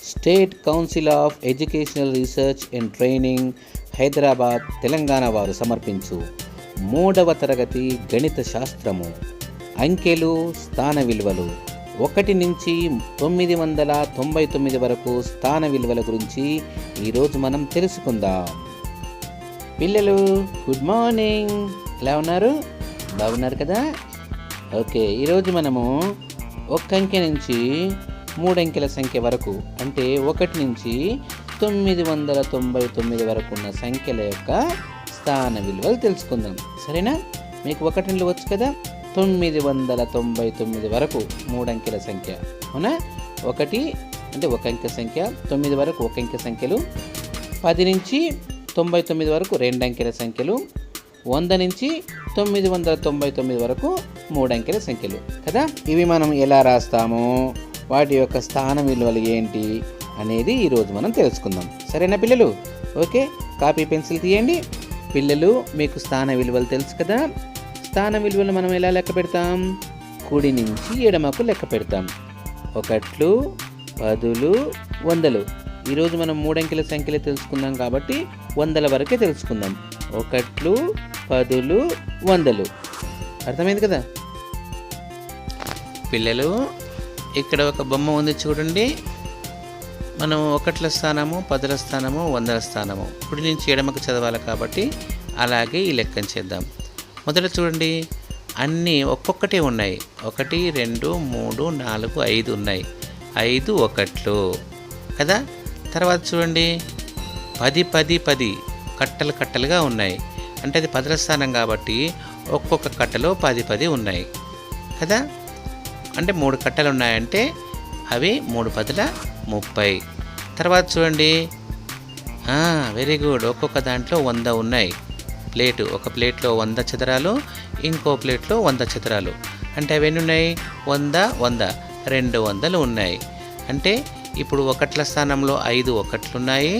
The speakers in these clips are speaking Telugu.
State council of educational research and training Hyderabad Telangana వారు సమర్పించు 3వ తరగతి గణిత శాస్త్రము అంకెలు స్థాన విలువలు 1 నుంచి 999 వరకు స్థాన విలువల గురించి ఈరోజు మనం తెలుసుకుందాం. పిల్లలు గుడ్ మార్నింగ్, ఎలా ఉన్నారు? బాగున్నారు కదా? ఓకే, ఈరోజు మనము 1 అంకె నుంచి 3 అంకెల సంఖ్య వరకు, అంటే 1 నుంచి 999 వరకు ఉన్న సంఖ్యల యొక్క స్థాన విలువలు తెలుసుకుందాం. సరేనా? మీకు 1 నుండి వచ్చు కదా, 999 వరకు 3 అంకెల సంఖ్య. అవునా? 1 అంటే 1 అంకె సంఖ్య, 9 వరకు 1 అంకె సంఖ్యలు, 10 నుంచి 99 వరకు 2 అంకెల సంఖ్యలు, 100 నుంచి 999 వరకు 3 అంకెల సంఖ్యలు కదా. ఇవి మనం ఎలా రాస్తామో, వాటి యొక్క స్థాన విలువలు ఏంటి అనేది ఈరోజు మనం తెలుసుకుందాం. సరేనా పిల్లలు? ఓకే, కాపీ పెన్సిల్ తీయండి. పిల్లలు, మీకు స్థాన విలువలు తెలుసు కదా. స్థాన విలువలు మనం ఎలా లెక్క పెడతాం? కుడి నుంచి ఎడమకు లెక్క పెడతాం. 1, 10, 100. ఈరోజు మనం 3 అంకెల సంఖ్యలు తెలుసుకుందాం కాబట్టి 100ల వరకే తెలుసుకుందాం. 1, 10, 100. అర్థమైంది కదా పిల్లలు? ఇక్కడ ఒక బొమ్మ ఉంది చూడండి. మనం 1ల స్థానము, 10ల స్థానము, 100ల స్థానము కుడి నుంచి ఎడమకు చదవాలి కాబట్టి అలాగే ఈ లెక్కను చేద్దాం. మొదట చూడండి, అన్నీ ఒక్కొక్కటే ఉన్నాయి. 1, 2, 3, 4, 5 ఉన్నాయి. 5 1లు కదా. తర్వాత చూడండి, 10, 10, 10 కట్టలు కట్టలుగా ఉన్నాయి. అంటే అది 10ల స్థానం కాబట్టి ఒక్కొక్క కట్టలో 10, 10 ఉన్నాయి కదా. అంటే 3 కట్టలు ఉన్నాయంటే అవి 3 10ల 30. తర్వాత చూడండి, వెరీ గుడ్, ఒక్కొక్క దాంట్లో 100 ఉన్నాయి. ఒక ప్లేట్లో 100 చదరాలు, ఇంకో ప్లేట్లో 100 చదరాలు. అంటే అవి ఎన్ని ఉన్నాయి? 100 100 200 ఉన్నాయి. అంటే ఇప్పుడు 1ల స్థానంలో 5 1లు ఉన్నాయి,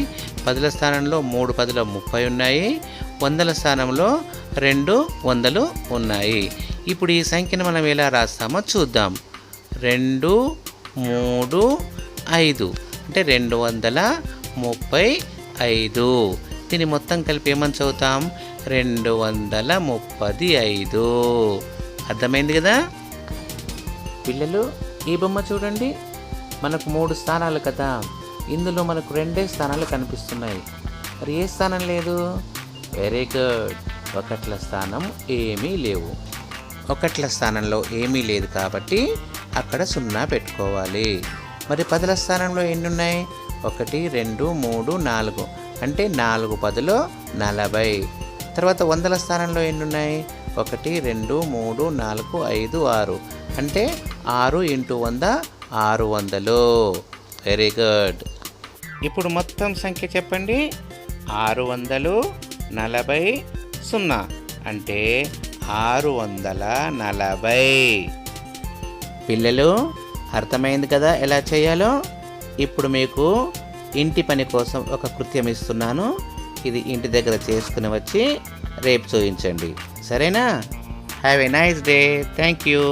10ల స్థానంలో 3 10ల 30 ఉన్నాయి, 100ల స్థానంలో 2 100లు ఉన్నాయి. ఇప్పుడు ఈ సంఖ్యను మనం ఎలా రాస్తామో చూద్దాం. 2 3 5 అంటే 235. దీన్ని మొత్తం కలిపి ఏమని చదువుతాం? 235. అర్థమైంది కదా పిల్లలు? ఈ బొమ్మ చూడండి, మనకు 3 స్థానాలు కదా. ఇందులో మనకు 2 స్థానాలు కనిపిస్తున్నాయి. మరి ఏ స్థానం లేదు? వెరీ గుడ్, 1ల స్థానం ఏమీ లేవు. 1ల స్థానంలో ఏమీ లేదు కాబట్టి అక్కడ 0 పెట్టుకోవాలి. మరి 10ల స్థానంలో ఎన్ని ఉన్నాయి? 1 2 3 4 అంటే 4 10లో 40. తర్వాత 100ల స్థానంలో ఎన్ని ఉన్నాయి? 1 2 3 4 5 6 అంటే 6 × 100 600. Very good. ఇప్పుడు మొత్తం సంఖ్య చెప్పండి. 640 0 అంటే 640. పిల్లలు, అర్థమైంది కదా ఎలా చేయాలో? ఇప్పుడు మీకు ఇంటి పని కోసం ఒక కృత్యం ఇస్తున్నాను. ఇది ఇంటి దగ్గర చేసుకుని వచ్చి రేపు చూపించండి. సరేనా? Have a nice day. Thank you.